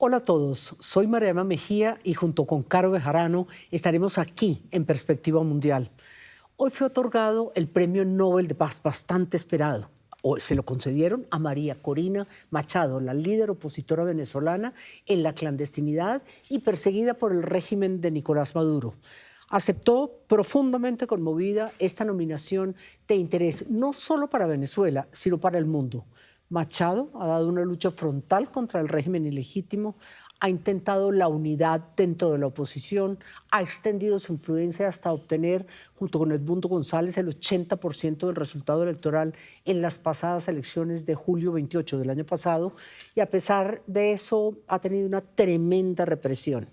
Hola a todos, soy Mariana Mejía y junto con Caro Bejarano estaremos aquí en Perspectiva Mundial. Hoy fue otorgado el Premio Nobel de Paz bastante esperado. Hoy se lo concedieron a María Corina Machado, la líder opositora venezolana en la clandestinidad y perseguida por el régimen de Nicolás Maduro. Aceptó profundamente conmovida esta nominación de interés no solo para Venezuela, sino para el mundo. Machado ha dado una lucha frontal contra el régimen ilegítimo, ha intentado la unidad dentro de la oposición, ha extendido su influencia hasta obtener, junto con Edmundo González, el 80% del resultado electoral en las pasadas elecciones de julio 28 del año pasado, y a pesar de eso ha tenido una tremenda represión.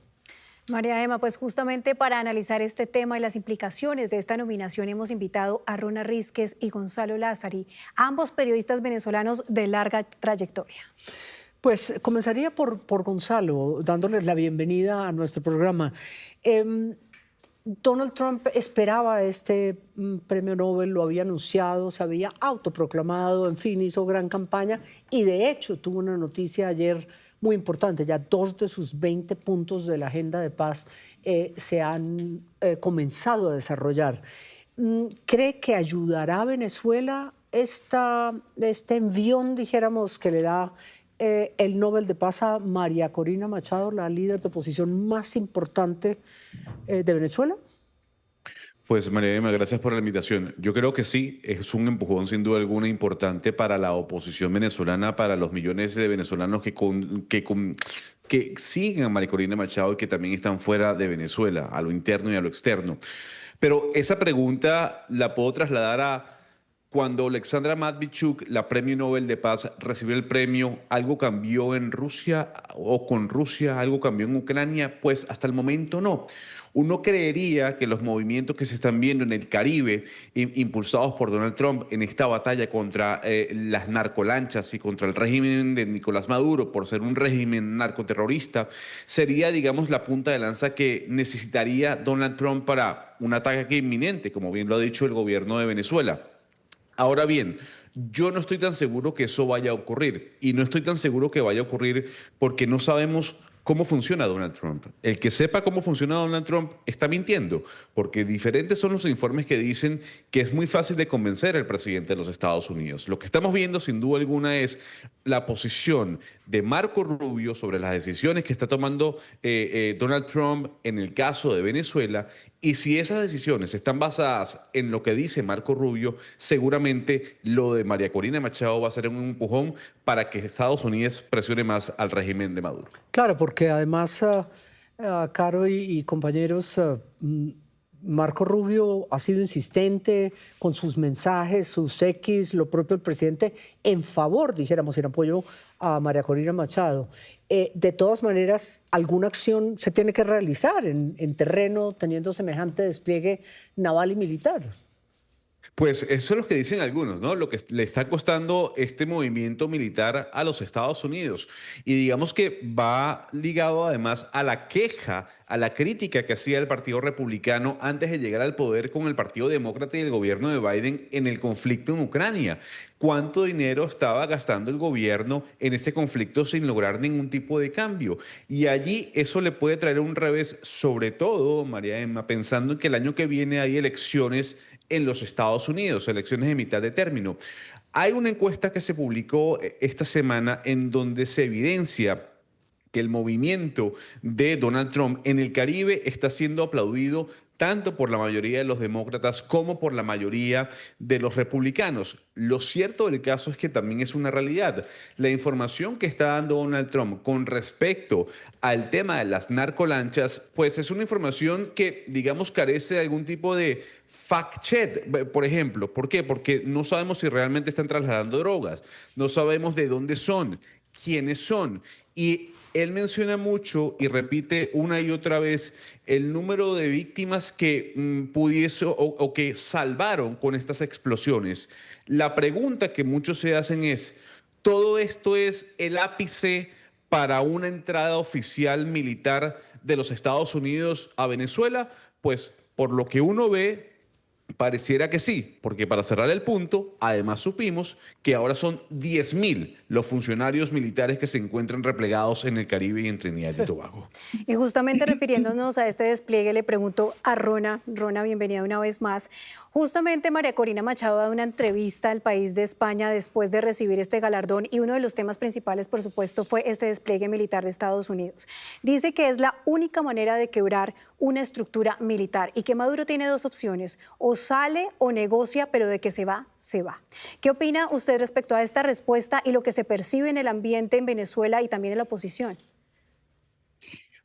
María Emma, pues justamente para analizar este tema y las implicaciones de esta nominación hemos invitado a Rona Rísquez y Gonzalo Lázari, ambos periodistas venezolanos de larga trayectoria. Pues comenzaría por Gonzalo, dándoles la bienvenida a nuestro programa. Donald Trump esperaba este premio Nobel, lo había anunciado, se había autoproclamado, en fin, hizo gran campaña y de hecho tuvo una noticia ayer muy importante. Ya 2 de sus 20 puntos de la agenda de paz se han comenzado a desarrollar. ¿Cree que ayudará a Venezuela este envión, dijéramos, que le da el Nobel de Paz a María Corina Machado, la líder de oposición más importante de Venezuela? Pues María Emma, gracias por la invitación. Yo creo que sí, es un empujón sin duda alguna importante para la oposición venezolana, para los millones de venezolanos que siguen a María Corina Machado y que también están fuera de Venezuela, a lo interno y a lo externo. Pero esa pregunta la puedo trasladar a cuando Alexandra Matvichuk, la Premio Nobel de Paz, recibió el premio. ¿Algo cambió en Rusia o con Rusia? ¿Algo cambió en Ucrania? Pues hasta el momento no. Uno creería que los movimientos que se están viendo en el Caribe, impulsados por Donald Trump en esta batalla contra las narcolanchas y contra el régimen de Nicolás Maduro, por ser un régimen narcoterrorista, sería, digamos, la punta de lanza que necesitaría Donald Trump para un ataque inminente, como bien lo ha dicho el gobierno de Venezuela. Ahora bien, yo no estoy tan seguro que eso vaya a ocurrir, y no estoy tan seguro que vaya a ocurrir porque no sabemos cómo funciona Donald Trump. El que sepa cómo funciona Donald Trump está mintiendo, porque diferentes son los informes que dicen que es muy fácil de convencer al presidente de los Estados Unidos. Lo que estamos viendo sin duda alguna es la posición de Marco Rubio sobre las decisiones que está tomando Donald Trump en el caso de Venezuela, y si esas decisiones están basadas en lo que dice Marco Rubio, seguramente lo de María Corina Machado va a ser un empujón para que Estados Unidos presione más al régimen de Maduro. Claro, porque además, Caro y compañeros, Marco Rubio ha sido insistente con sus mensajes, sus X, lo propio el presidente, en favor, dijéramos, en apoyo a María Corina Machado. De todas maneras, alguna acción se tiene que realizar en terreno, teniendo semejante despliegue naval y militar. Pues eso es lo que dicen algunos, ¿no? Lo que le está costando este movimiento militar a los Estados Unidos. Y digamos que va ligado además a la queja, a la crítica que hacía el Partido Republicano antes de llegar al poder con el Partido Demócrata y el gobierno de Biden en el conflicto en Ucrania. ¿Cuánto dinero estaba gastando el gobierno en ese conflicto sin lograr ningún tipo de cambio? Y allí eso le puede traer un revés, sobre todo, María Emma, pensando en que el año que viene hay elecciones en los Estados Unidos, elecciones de mitad de término. Hay una encuesta que se publicó esta semana en donde se evidencia que el movimiento de Donald Trump en el Caribe está siendo aplaudido tanto por la mayoría de los demócratas como por la mayoría de los republicanos. Lo cierto del caso es que también es una realidad. La información que está dando Donald Trump con respecto al tema de las narcolanchas, pues es una información que, digamos, carece de algún tipo de fact-check, por ejemplo. ¿Por qué? Porque no sabemos si realmente están trasladando drogas, no sabemos de dónde son, quiénes son. Y él menciona mucho y repite una y otra vez el número de víctimas que o que salvaron con estas explosiones. La pregunta que muchos se hacen es, ¿todo esto es el ápice para una entrada oficial militar de los Estados Unidos a Venezuela? Pues por lo que uno ve, pareciera que sí, porque para cerrar el punto, además supimos que ahora son 10.000 los funcionarios militares que se encuentran replegados en el Caribe y en Trinidad y Tobago. Y justamente refiriéndonos a este despliegue, le pregunto a Rona. Rona, bienvenida una vez más. Justamente María Corina Machado da una entrevista al País de España después de recibir este galardón y uno de los temas principales, por supuesto, fue este despliegue militar de Estados Unidos. Dice que es la única manera de quebrar una estructura militar y que Maduro tiene dos opciones, o sale o negocia, pero de que se va, se va. ¿Qué opina usted respecto a esta respuesta y lo que se percibe en el ambiente en Venezuela y también en la oposición?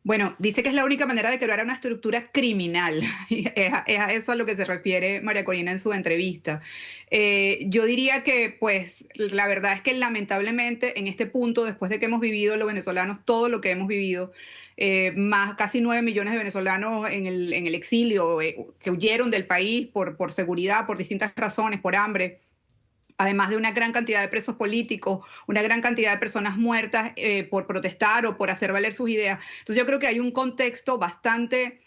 Bueno, dice que es la única manera de crear una estructura criminal. Es a eso a lo que se refiere María Corina en su entrevista. Yo diría que, pues, la verdad es que lamentablemente en este punto, después de que hemos vivido los venezolanos todo lo que hemos vivido, más casi 9 millones de venezolanos en el exilio, que huyeron del país por seguridad, por distintas razones, por hambre, además de una gran cantidad de presos políticos, una gran cantidad de personas muertas por protestar o por hacer valer sus ideas. Entonces yo creo que hay un contexto bastante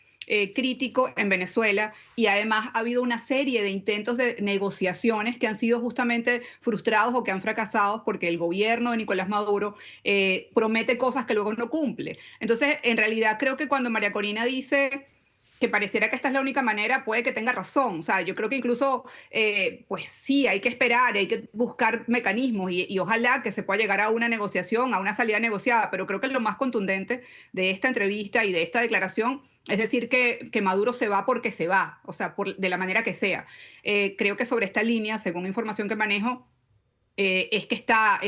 crítico en Venezuela y además ha habido una serie de intentos de negociaciones que han sido justamente frustrados o que han fracasado porque el gobierno de Nicolás Maduro promete cosas que luego no cumple. Entonces, en realidad creo que cuando María Corina dice que pareciera que esta es la única manera, puede que tenga razón. O sea, yo creo que incluso, pues sí, hay que esperar, hay que buscar mecanismos y ojalá que se pueda llegar a una negociación, a una salida negociada, pero creo que lo más contundente de esta entrevista y de esta declaración es decir que Maduro se va porque se va, o sea, de la manera que sea. Creo que sobre esta línea, según información que manejo, es que está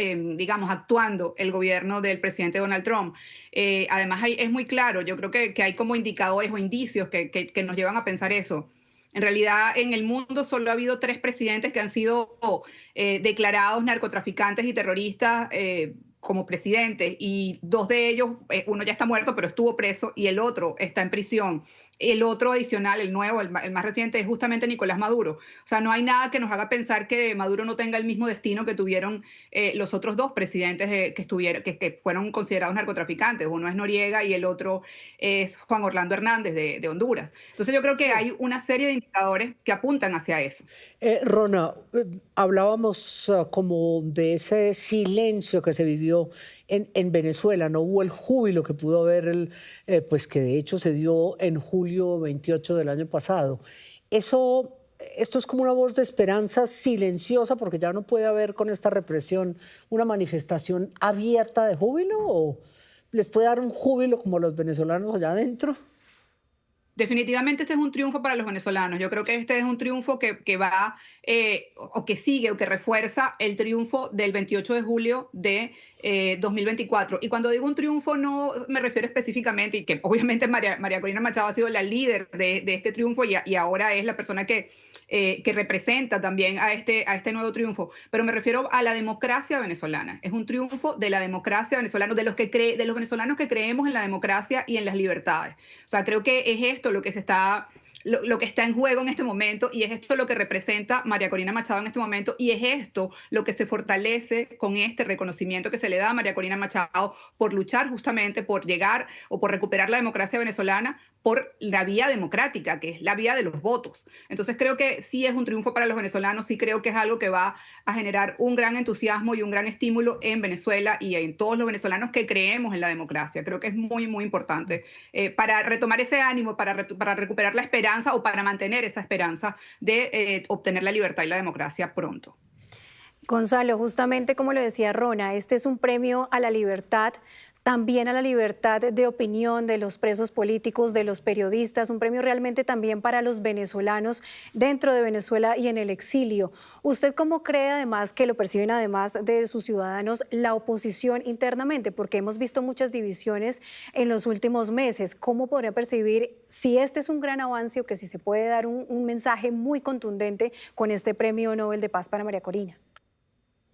digamos, actuando el gobierno del presidente Donald Trump. Además, es muy claro, yo creo que hay como indicadores o indicios que nos llevan a pensar eso. En realidad, en el mundo solo ha habido 3 presidentes que han sido declarados narcotraficantes y terroristas como presidentes, y 2 de ellos, uno ya está muerto, pero estuvo preso, y el otro está en prisión. El otro adicional, el nuevo, el más reciente, es justamente Nicolás Maduro. O sea, no hay nada que nos haga pensar que Maduro no tenga el mismo destino que tuvieron los otros 2 presidentes que fueron considerados narcotraficantes. Uno es Noriega y el otro es Juan Orlando Hernández de Honduras. Entonces yo creo que hay una serie de indicadores que apuntan hacia eso. Rona, hablábamos como de ese silencio que se vivió en Venezuela. No hubo el júbilo que pudo haber, pues que de hecho se dio en julio 28 del año pasado. Esto es como una voz de esperanza silenciosa, porque ya no puede haber con esta represión una manifestación abierta de júbilo, ¿o les puede dar un júbilo como los venezolanos allá adentro? Definitivamente este es un triunfo para los venezolanos. Yo creo que este es un triunfo que va o que sigue o que refuerza el triunfo del 28 de julio de 2024. Y cuando digo un triunfo no me refiero específicamente, y que obviamente María Corina Machado ha sido la líder de este triunfo y ahora es la persona que representa también a este nuevo triunfo, pero me refiero a la democracia venezolana. Es un triunfo de la democracia venezolana, de los venezolanos que creemos en la democracia y en las libertades. O sea, creo que es esto lo que lo que está en juego en este momento, y es esto lo que representa María Corina Machado en este momento, y es esto lo que se fortalece con este reconocimiento que se le da a María Corina Machado por luchar justamente por llegar o por recuperar la democracia venezolana por la vía democrática, que es la vía de los votos. Entonces creo que sí es un triunfo para los venezolanos, sí creo que es algo que va a generar un gran entusiasmo y un gran estímulo en Venezuela y en todos los venezolanos que creemos en la democracia. Creo que es muy, muy importante para retomar ese ánimo, para recuperar la esperanza o para mantener esa esperanza de obtener la libertad y la democracia pronto. Gonzalo, justamente como lo decía Rona, este es un premio a la libertad, también a la libertad de opinión de los presos políticos, de los periodistas, un premio realmente también para los venezolanos dentro de Venezuela y en el exilio. ¿Usted cómo cree además que lo perciben además de sus ciudadanos la oposición internamente? Porque hemos visto muchas divisiones en los últimos meses. ¿Cómo podría percibir si este es un gran avance o que si se puede dar un mensaje muy contundente con este Premio Nobel de Paz para María Corina?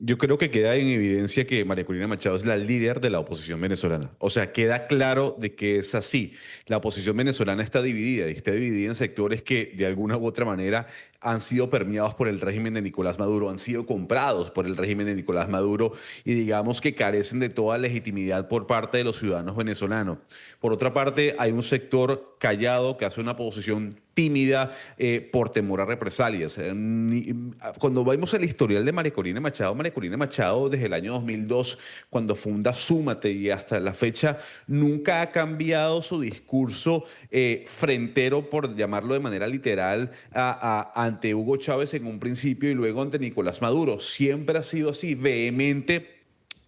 Yo creo que queda en evidencia que María Corina Machado es la líder de la oposición venezolana. O sea, queda claro de que es así. La oposición venezolana está dividida y está dividida en sectores que de alguna u otra manera han sido permeados por el régimen de Nicolás Maduro, han sido comprados por el régimen de Nicolás Maduro y digamos que carecen de toda legitimidad por parte de los ciudadanos venezolanos. Por otra parte, hay un sector callado, que hace una oposición tímida por temor a represalias. Cuando vemos el historial de María Corina Machado desde el año 2002, cuando funda Súmate y hasta la fecha, nunca ha cambiado su discurso frentero, por llamarlo de manera literal, ante Hugo Chávez en un principio y luego ante Nicolás Maduro. Siempre ha sido así, vehemente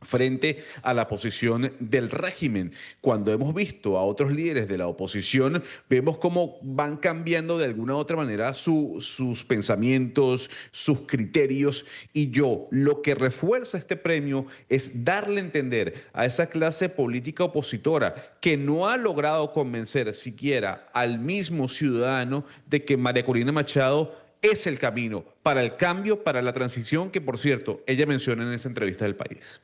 frente a la posición del régimen. Cuando hemos visto a otros líderes de la oposición, vemos cómo van cambiando de alguna u otra manera sus pensamientos, sus criterios, y lo que refuerza este premio es darle a entender a esa clase política opositora que no ha logrado convencer siquiera al mismo ciudadano de que María Corina Machado es el camino para el cambio, para la transición, que por cierto, ella menciona en esa entrevista del País.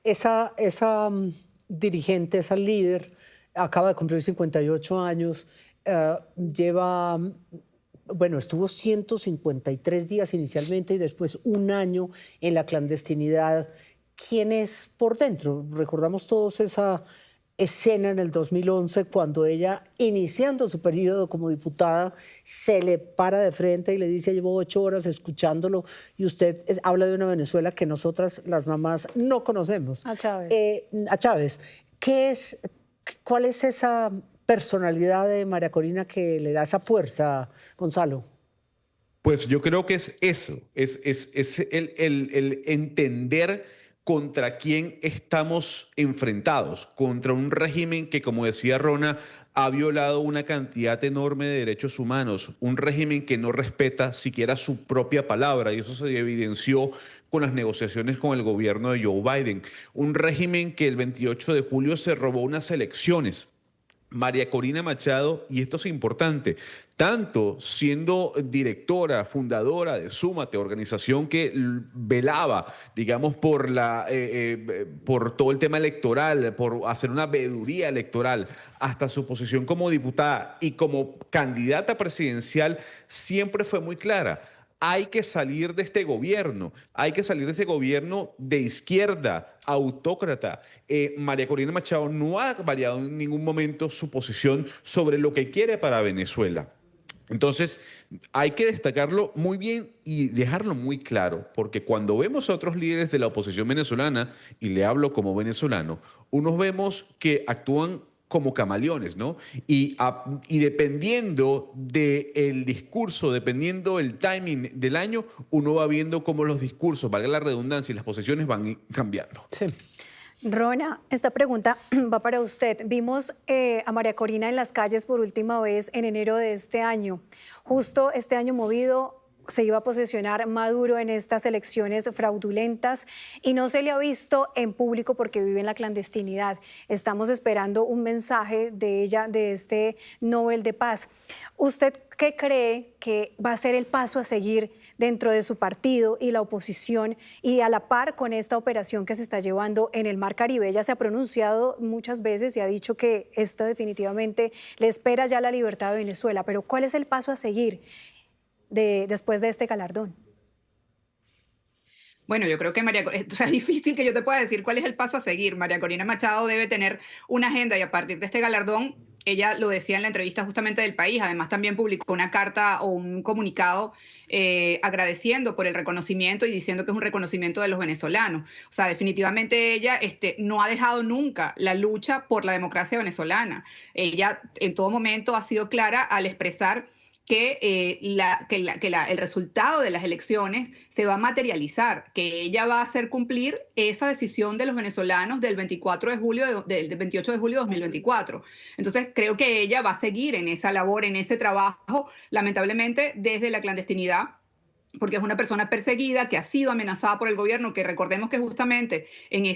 Esa dirigente, esa líder, acaba de cumplir 58 años, estuvo 153 días inicialmente y después un año en la clandestinidad. ¿Quién es por dentro? Recordamos todos esa escena en el 2011 cuando ella, iniciando su periodo como diputada, se le para de frente y le dice: llevo 8 horas escuchándolo y usted habla de una Venezuela que nosotras, las mamás, no conocemos. A Chávez. A Chávez. ¿Cuál es esa personalidad de María Corina que le da esa fuerza, Gonzalo? Pues yo creo que es eso, es el entender contra quién estamos enfrentados, contra un régimen que, como decía Rona, ha violado una cantidad enorme de derechos humanos, un régimen que no respeta siquiera su propia palabra, y eso se evidenció con las negociaciones con el gobierno de Joe Biden, un régimen que el 28 de julio se robó unas elecciones. María Corina Machado, y esto es importante, tanto siendo directora, fundadora de Súmate, organización que velaba, digamos, por todo el tema electoral, por hacer una veeduría electoral, hasta su posición como diputada y como candidata presidencial, siempre fue muy clara. Hay que salir de este gobierno, de izquierda, autócrata. María Corina Machado no ha variado en ningún momento su posición sobre lo que quiere para Venezuela. Entonces, hay que destacarlo muy bien y dejarlo muy claro, porque cuando vemos a otros líderes de la oposición venezolana, y le hablo como venezolano, unos vemos que actúan como camaleones, ¿no? Y dependiendo del discurso, dependiendo del timing del año, uno va viendo cómo los discursos, valga la redundancia, y las posiciones van cambiando. Sí. Rona, esta pregunta va para usted. Vimos a María Corina en las calles por última vez en enero de este año. Justo este año movido se iba a posesionar Maduro en estas elecciones fraudulentas y no se le ha visto en público porque vive en la clandestinidad. Estamos esperando un mensaje de ella, de este Nobel de Paz. ¿Usted qué cree que va a ser el paso a seguir dentro de su partido y la oposición, y a la par con esta operación que se está llevando en el Mar Caribe? Ella se ha pronunciado muchas veces y ha dicho que esto definitivamente le espera ya la libertad de Venezuela, pero ¿cuál es el paso a seguir después de este galardón? Bueno, yo creo que es difícil que yo te pueda decir cuál es el paso a seguir. María Corina Machado debe tener una agenda, y a partir de este galardón, ella lo decía en la entrevista justamente del País, además también publicó una carta o un comunicado agradeciendo por el reconocimiento y diciendo que es un reconocimiento de los venezolanos. O sea, definitivamente ella no ha dejado nunca la lucha por la democracia venezolana. Ella en todo momento ha sido clara al expresar que, el resultado de las elecciones se va a materializar, que ella va a hacer cumplir esa decisión de los venezolanos del 28 de julio de 2024. Entonces, creo que ella va a seguir en esa labor, en ese trabajo, lamentablemente desde la clandestinidad, porque es una persona perseguida, que ha sido amenazada por el gobierno, que recordemos que justamente en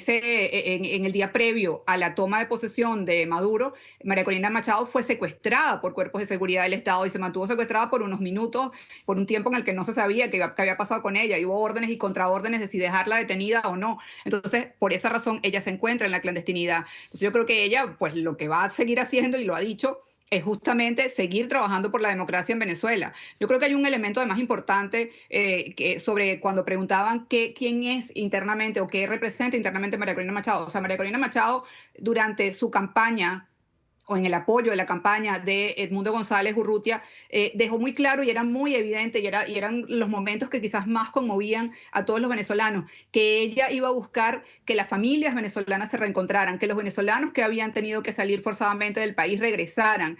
el día previo a la toma de posesión de Maduro, María Corina Machado fue secuestrada por cuerpos de seguridad del Estado y se mantuvo secuestrada por unos minutos, por un tiempo en el que no se sabía qué había pasado con ella, y hubo órdenes y contraórdenes de si dejarla detenida o no. Entonces, por esa razón, ella se encuentra en la clandestinidad. Entonces, yo creo que ella, pues lo que va a seguir haciendo, y lo ha dicho, es justamente seguir trabajando por la democracia en Venezuela. Yo creo que hay un elemento además importante sobre cuando preguntaban quién es internamente o qué representa internamente María Corina Machado. O sea, María Corina Machado, durante su campaña o en el apoyo de la campaña de Edmundo González Urrutia, dejó muy claro y era muy evidente, y eran los momentos que quizás más conmovían a todos los venezolanos, que ella iba a buscar que las familias venezolanas se reencontraran, que los venezolanos que habían tenido que salir forzadamente del país regresaran.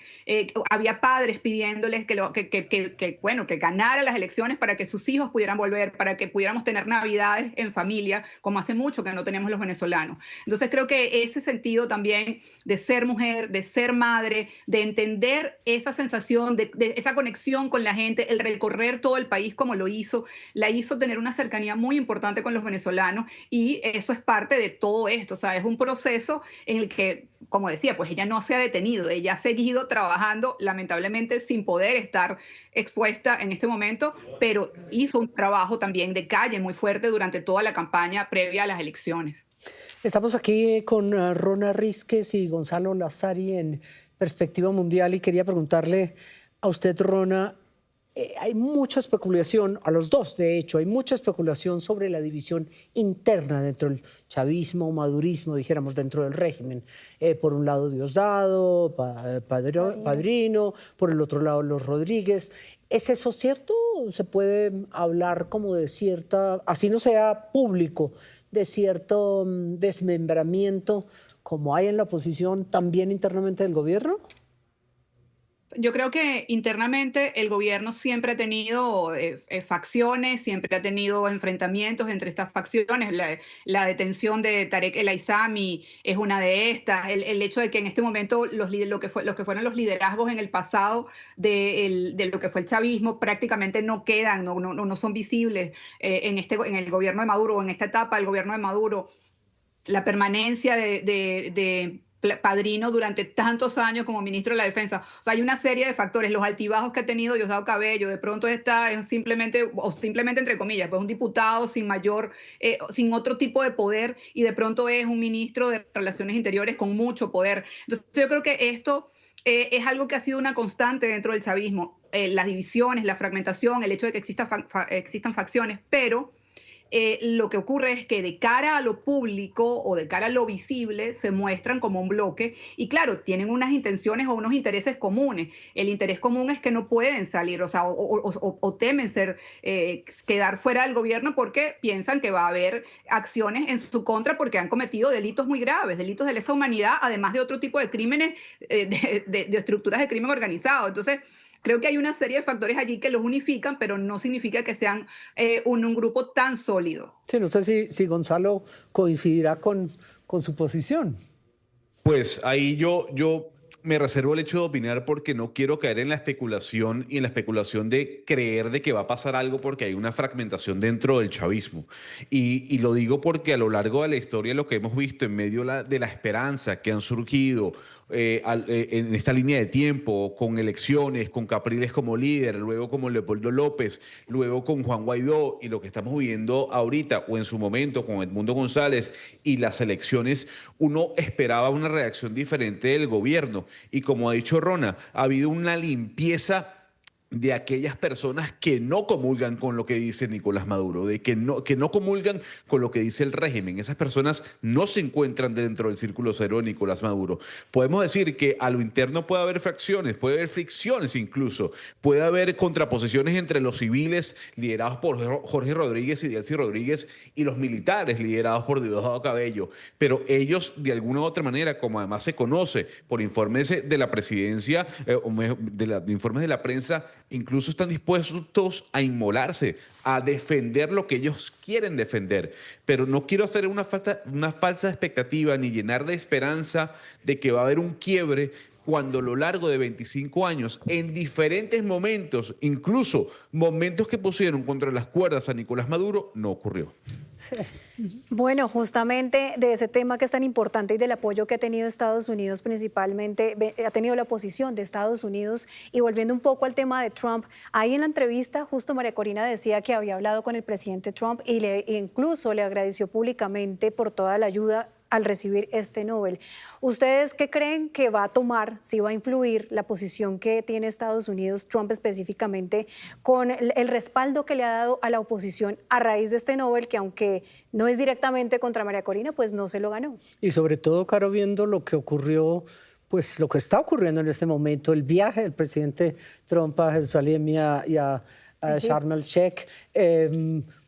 Había padres pidiéndoles que ganaran las elecciones para que sus hijos pudieran volver, para que pudiéramos tener navidades en familia, como hace mucho que no tenemos los venezolanos. Entonces creo que ese sentido también de ser mujer, de ser madre, de entender esa sensación, de esa conexión con la gente, el recorrer todo el país como lo hizo, la hizo tener una cercanía muy importante con los venezolanos, y eso es parte de todo esto. O sea, es un proceso en el que, como decía, pues ella no se ha detenido, ella ha seguido trabajando, lamentablemente sin poder estar expuesta en este momento, pero hizo un trabajo también de calle muy fuerte durante toda la campaña previa a las elecciones. Estamos aquí con Rona Rísquez y Gonzalo Lazari en Perspectiva Mundial, y quería preguntarle a usted, Rona, hay mucha especulación, a los dos de hecho, hay mucha especulación sobre la división interna dentro del chavismo, madurismo, dijéramos, dentro del régimen. Por un lado Diosdado, Padrino, por el otro lado los Rodríguez. ¿Es eso cierto? ¿Se puede hablar como de cierta, así no sea público, de cierto desmembramiento como hay en la oposición también internamente del gobierno? Yo creo que internamente el gobierno siempre ha tenido facciones, siempre ha tenido enfrentamientos entre estas facciones. La detención de Tarek El Aissami es una de estas. El hecho de que en este momento los que fueron los liderazgos en el pasado de lo que fue el chavismo prácticamente no quedan, no son visibles en el gobierno de Maduro, o en esta etapa del gobierno de Maduro. La permanencia de Padrino durante tantos años como ministro de la Defensa. O sea, hay una serie de factores, los altibajos que ha tenido Diosdado Cabello, de pronto es simplemente entre comillas, pues un diputado sin otro tipo de poder, y de pronto es un ministro de Relaciones Interiores con mucho poder. Entonces yo creo que esto es algo que ha sido una constante dentro del chavismo, las divisiones, la fragmentación, el hecho de que existan facciones, pero lo que ocurre es que de cara a lo público o de cara a lo visible se muestran como un bloque, y claro, tienen unas intenciones o unos intereses comunes. El interés común es que no pueden salir, o sea, o temen quedar fuera del gobierno porque piensan que va a haber acciones en su contra porque han cometido delitos muy graves, delitos de lesa humanidad, además de otro tipo de crímenes, de estructuras de crimen organizado. Entonces, creo que hay una serie de factores allí que los unifican, pero no significa que sean un grupo tan sólido. Sí, no sé si Gonzalo coincidirá con su posición. Pues ahí yo me reservo el hecho de opinar porque no quiero caer en la especulación y en la especulación de creer de que va a pasar algo porque hay una fragmentación dentro del chavismo. Y lo digo porque a lo largo de la historia lo que hemos visto en medio de la esperanza que han surgido en esta línea de tiempo, con elecciones, con Capriles como líder, luego como Leopoldo López, luego con Juan Guaidó, y lo que estamos viviendo ahorita o en su momento con Edmundo González y las elecciones, uno esperaba una reacción diferente del gobierno. Y como ha dicho Rona, ha habido una limpieza de aquellas personas que no comulgan con lo que dice Nicolás Maduro, que no comulgan con lo que dice el régimen. Esas personas no se encuentran dentro del círculo cero de Nicolás Maduro. Podemos decir que a lo interno puede haber fracciones, puede haber fricciones incluso, puede haber contraposiciones entre los civiles liderados por Jorge Rodríguez y Delcy Rodríguez y los militares liderados por Diosdado Cabello, pero ellos de alguna u otra manera, como además se conoce por informes de la presidencia, de informes de la prensa, incluso están dispuestos a inmolarse, a defender lo que ellos quieren defender. Pero no quiero hacer una falsa expectativa ni llenar de esperanza de que va a haber un quiebre cuando a lo largo de 25 años, en diferentes momentos, incluso momentos que pusieron contra las cuerdas a Nicolás Maduro, no ocurrió. Bueno, justamente de ese tema que es tan importante y del apoyo que ha tenido Estados Unidos, principalmente ha tenido la oposición de Estados Unidos, y volviendo un poco al tema de Trump, ahí en la entrevista justo María Corina decía que había hablado con el presidente Trump y incluso le agradeció públicamente por toda la ayuda al recibir este Nobel. ¿Ustedes qué creen que va a tomar, si va a influir la posición que tiene Estados Unidos, Trump específicamente, con el respaldo que le ha dado a la oposición a raíz de este Nobel, que aunque no es directamente contra María Corina, pues no se lo ganó? Y sobre todo, Caro, viendo lo que ocurrió pues lo que está ocurriendo en este momento, el viaje del presidente Trump a Jerusalén a Sharm el Sheikh,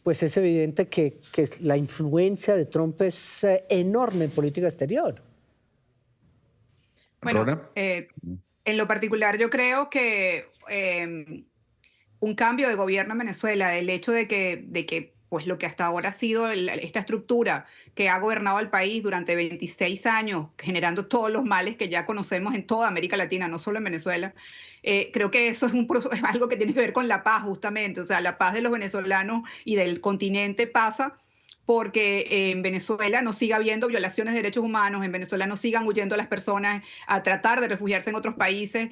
pues es evidente que la influencia de Trump es enorme en política exterior. Bueno, en lo particular yo creo que un cambio de gobierno en Venezuela, el hecho de que pues lo que hasta ahora ha sido esta estructura que ha gobernado al país durante 26 años, generando todos los males que ya conocemos en toda América Latina, no solo en Venezuela, creo que eso es algo que tiene que ver con la paz justamente, o sea, la paz de los venezolanos y del continente pasa porque en Venezuela no siga habiendo violaciones de derechos humanos, en Venezuela no sigan huyendo las personas a tratar de refugiarse en otros países,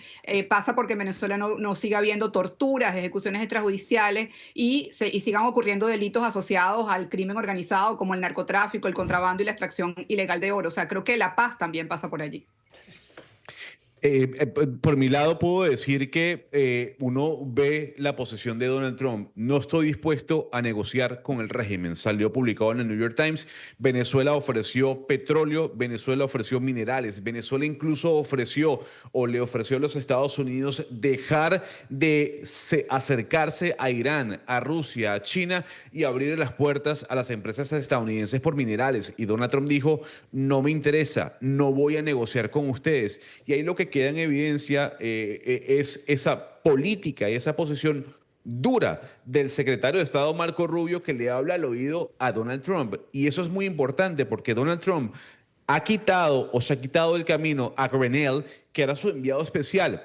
pasa porque en Venezuela no siga habiendo torturas, ejecuciones extrajudiciales y sigan ocurriendo delitos asociados al crimen organizado como el narcotráfico, el contrabando y la extracción ilegal de oro. O sea, creo que la paz también pasa por allí. Por mi lado puedo decir que uno ve la posición de Donald Trump. No estoy dispuesto a negociar con el régimen. Salió publicado en el New York Times. Venezuela ofreció petróleo, Venezuela ofreció minerales, Venezuela incluso ofreció o le ofreció a los Estados Unidos dejar de acercarse a Irán, a Rusia, a China y abrir las puertas a las empresas estadounidenses por minerales. Y Donald Trump dijo, no me interesa, no voy a negociar con ustedes. Y ahí lo que queda en evidencia es esa política y esa posición dura del secretario de Estado Marco Rubio que le habla al oído a Donald Trump. Y eso es muy importante porque Donald Trump ha quitado o se ha quitado del camino a Grenell, que era su enviado especial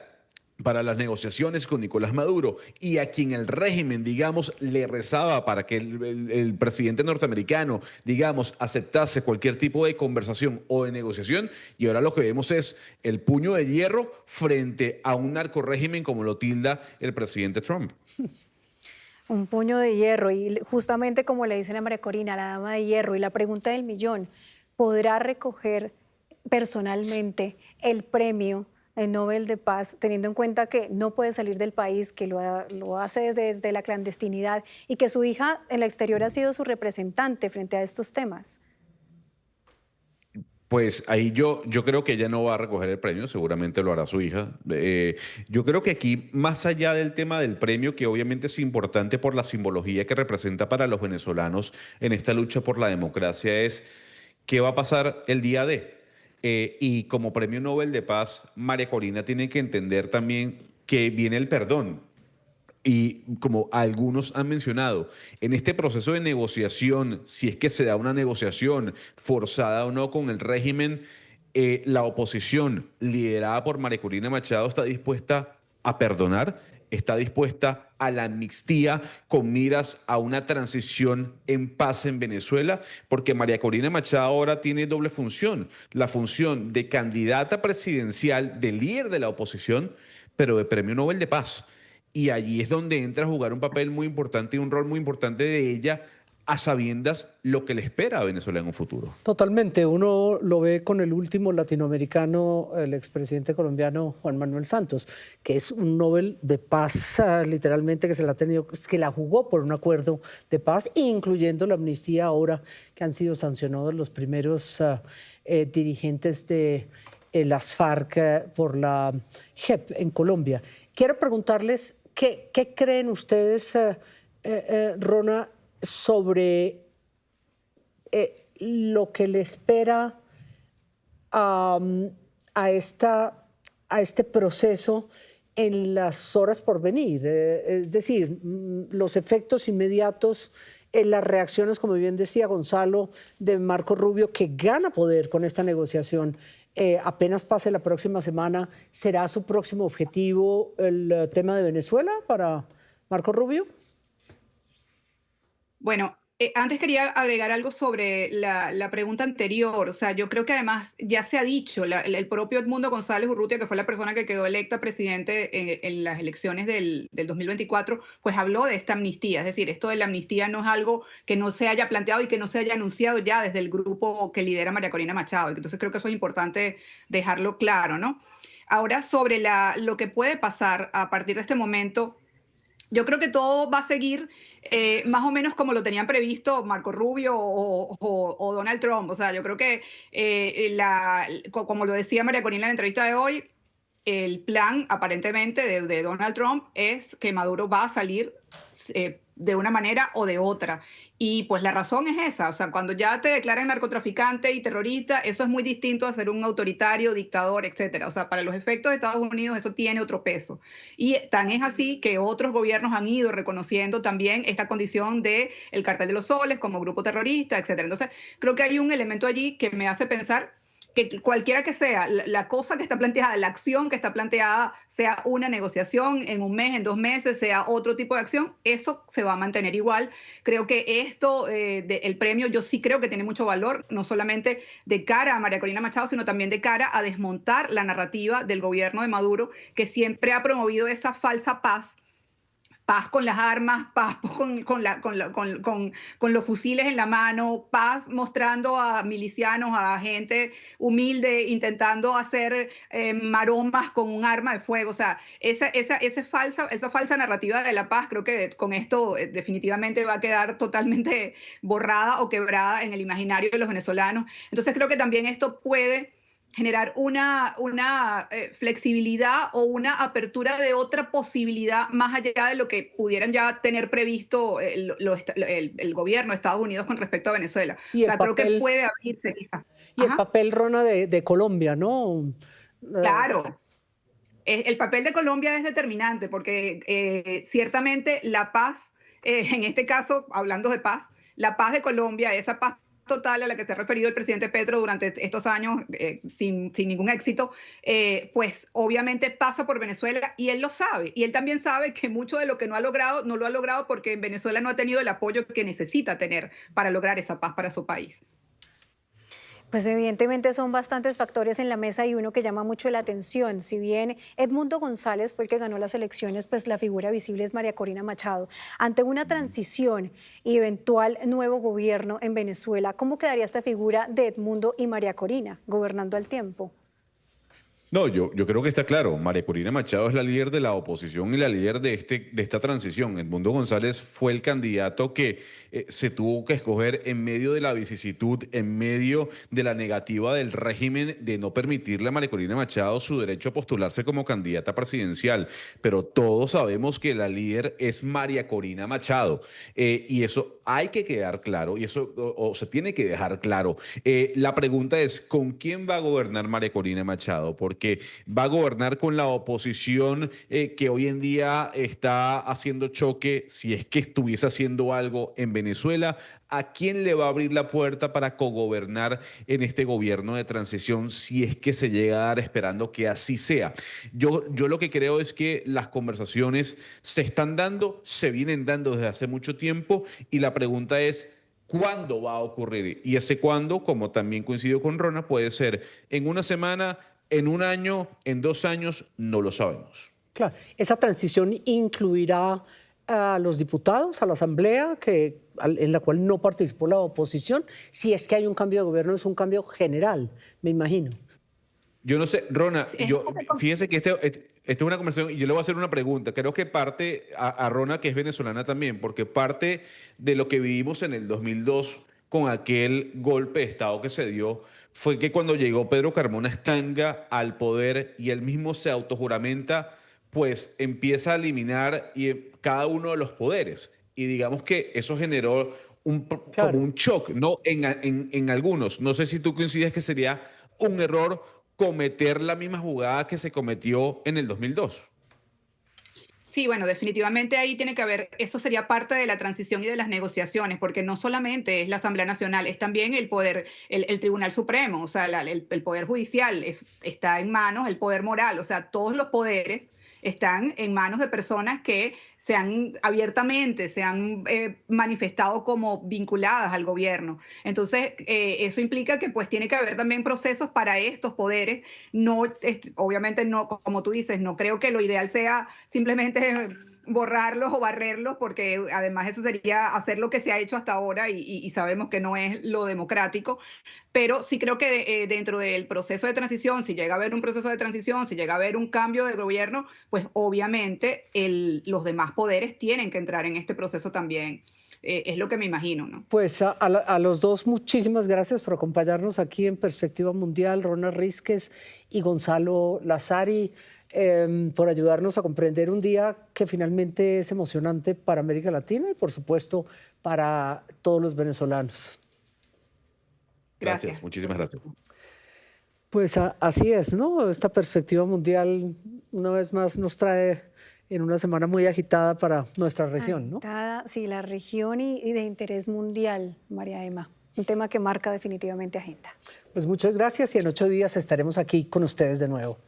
para las negociaciones con Nicolás Maduro y a quien el régimen, digamos, le rezaba para que el presidente norteamericano, digamos, aceptase cualquier tipo de conversación o de negociación. Y ahora lo que vemos es el puño de hierro frente a un narcorrégimen como lo tilda el presidente Trump. Un puño de hierro y justamente como le dicen a María Corina, la dama de hierro, y la pregunta del millón, ¿podrá recoger personalmente el premio el Nobel de Paz, teniendo en cuenta que no puede salir del país, que lo hace desde la clandestinidad y que su hija en el exterior ha sido su representante frente a estos temas? Pues ahí yo creo que ella no va a recoger el premio, seguramente lo hará su hija. Yo creo que aquí, más allá del tema del premio, que obviamente es importante por la simbología que representa para los venezolanos en esta lucha por la democracia, es qué va a pasar el día D. Y como Premio Nobel de Paz, María Corina tiene que entender también que viene el perdón. Y como algunos han mencionado, en este proceso de negociación, si es que se da una negociación forzada o no con el régimen, la oposición liderada por María Corina Machado está dispuesta a perdonar, está dispuesta a la amnistía con miras a una transición en paz en Venezuela, porque María Corina Machado ahora tiene doble función, la función de candidata presidencial, de líder de la oposición, pero de Premio Nobel de Paz. Y allí es donde entra a jugar un papel muy importante y un rol muy importante de ella, a sabiendas lo que le espera a Venezuela en un futuro. Totalmente. Uno lo ve con el último latinoamericano, el expresidente colombiano Juan Manuel Santos, que es un Nobel de Paz, literalmente, que se la ha tenido, que la jugó por un acuerdo de paz, incluyendo la amnistía ahora que han sido sancionados los primeros dirigentes de las FARC por la JEP en Colombia. Quiero preguntarles, ¿qué creen ustedes, Rona, sobre lo que le espera a este proceso en las horas por venir? Es decir, los efectos inmediatos, las reacciones, como bien decía Gonzalo, de Marco Rubio, que gana poder con esta negociación. Apenas pase la próxima semana, ¿será su próximo objetivo el tema de Venezuela para Marco Rubio? Bueno, antes quería agregar algo sobre la pregunta anterior. O sea, yo creo que además ya se ha dicho, el propio Edmundo González Urrutia, que fue la persona que quedó electa presidente en las elecciones del 2024, pues habló de esta amnistía. Es decir, esto de la amnistía no es algo que no se haya planteado y que no se haya anunciado ya desde el grupo que lidera María Corina Machado. Entonces creo que eso es importante dejarlo claro, ¿no? Ahora, sobre lo que puede pasar a partir de este momento, Yo creo que todo va a seguir más o menos como lo tenían previsto Marco Rubio o Donald Trump. O sea, yo creo que, como lo decía María Corina en la entrevista de hoy, el plan aparentemente de Donald Trump es que Maduro va a salir de una manera o de otra. Y pues la razón es esa, o sea, cuando ya te declaran narcotraficante y terrorista, eso es muy distinto a ser un autoritario, dictador, etcétera. O sea, para los efectos de Estados Unidos eso tiene otro peso. Y tan es así que otros gobiernos han ido reconociendo también esta condición de el Cartel de los Soles como grupo terrorista, etcétera. Entonces, creo que hay un elemento allí que me hace pensar que cualquiera que sea la cosa que está planteada, la acción que está planteada, sea una negociación en un mes, en 2 meses, sea otro tipo de acción, eso se va a mantener igual. Creo que esto, el premio, yo sí creo que tiene mucho valor, no solamente de cara a María Corina Machado, sino también de cara a desmontar la narrativa del gobierno de Maduro, que siempre ha promovido esa falsa paz con las armas, paz con los fusiles en la mano, paz mostrando a milicianos, a gente humilde, intentando hacer maromas con un arma de fuego. O sea, esa falsa narrativa de la paz, creo que con esto definitivamente va a quedar totalmente borrada o quebrada en el imaginario de los venezolanos. Entonces creo que también esto puede generar una flexibilidad o una apertura de otra posibilidad más allá de lo que pudieran ya tener previsto el gobierno de Estados Unidos con respecto a Venezuela. Y O el sea, creo que papel, puede abrirse quizás. y el papel, Rona, de Colombia, ¿no? Claro. El papel de Colombia es determinante porque ciertamente la paz, en este caso, hablando de paz, la paz de Colombia, esa paz total a la que se ha referido el presidente Petro durante estos años sin ningún éxito, pues obviamente pasa por Venezuela y él lo sabe. Y él también sabe que mucho de lo que no lo ha logrado porque en Venezuela no ha tenido el apoyo que necesita tener para lograr esa paz para su país. Pues evidentemente son bastantes factores en la mesa y uno que llama mucho la atención. Si bien Edmundo González fue el que ganó las elecciones, pues la figura visible es María Corina Machado. Ante una transición y eventual nuevo gobierno en Venezuela, ¿cómo quedaría esta figura de Edmundo y María Corina gobernando al tiempo? No, yo creo que está claro. María Corina Machado es la líder de la oposición y la líder de esta transición. Edmundo González fue el candidato que se tuvo que escoger en medio de la vicisitud, en medio de la negativa del régimen de no permitirle a María Corina Machado su derecho a postularse como candidata presidencial. Pero todos sabemos que la líder es María Corina Machado. Y eso hay que quedar claro y eso o se tiene que dejar claro. La pregunta es, ¿con quién va a gobernar María Corina Machado? Porque va a gobernar con la oposición que hoy en día está haciendo choque, si es que estuviese haciendo algo en Venezuela. ¿A quién le va a abrir la puerta para cogobernar en este gobierno de transición si es que se llega a dar, esperando que así sea? Yo lo que creo es que las conversaciones se están dando, se vienen dando desde hace mucho tiempo y la pregunta es, ¿cuándo va a ocurrir? Y ese cuándo, como también coincido con Rona, puede ser en una semana, en un año, en 2 años, no lo sabemos. Claro, esa transición incluirá a los diputados, a la Asamblea, en la cual no participó la oposición. Si es que hay un cambio de gobierno, es un cambio general, me imagino. Yo no sé, Rona, fíjense que esta es una conversación y yo le voy a hacer una pregunta. Creo que parte a Rona, que es venezolana también, porque parte de lo que vivimos en el 2002 con aquel golpe de Estado que se dio fue que cuando llegó Pedro Carmona Estanga al poder y él mismo se autojuramenta, pues empieza a eliminar cada uno de los poderes. Y digamos que eso generó Claro. como un shock, ¿no? En algunos. No sé si tú coincides que sería un error cometer la misma jugada que se cometió en el 2002. Sí, bueno, definitivamente ahí tiene que haber, eso sería parte de la transición y de las negociaciones, porque no solamente es la Asamblea Nacional, es también el poder, el Tribunal Supremo, o sea, el poder judicial está en manos, el poder moral, o sea, todos los poderes están en manos de personas que se han manifestado como vinculadas al gobierno. Entonces, eso implica que pues tiene que haber también procesos para estos poderes. No, obviamente no, como tú dices, no creo que lo ideal sea simplemente borrarlos o barrerlos, porque además eso sería hacer lo que se ha hecho hasta ahora y sabemos que no es lo democrático. Pero sí creo que dentro del proceso de transición, si llega a haber un proceso de transición, si llega a haber un cambio de gobierno, pues obviamente los demás poderes tienen que entrar en este proceso también. Es lo que me imagino, ¿no? Pues a los dos muchísimas gracias por acompañarnos aquí en Perspectiva Mundial, Rona Rísquez y Gonzalo Lazari, por ayudarnos a comprender un día que finalmente es emocionante para América Latina y por supuesto para todos los venezolanos. Gracias. Muchísimas gracias. Pues así es, ¿no? Esta Perspectiva Mundial una vez más nos trae en una semana muy agitada para nuestra región, ¿no? Agitada, sí, la región y de interés mundial, María Emma. Un tema que marca definitivamente agenda. Pues muchas gracias y en 8 días estaremos aquí con ustedes de nuevo.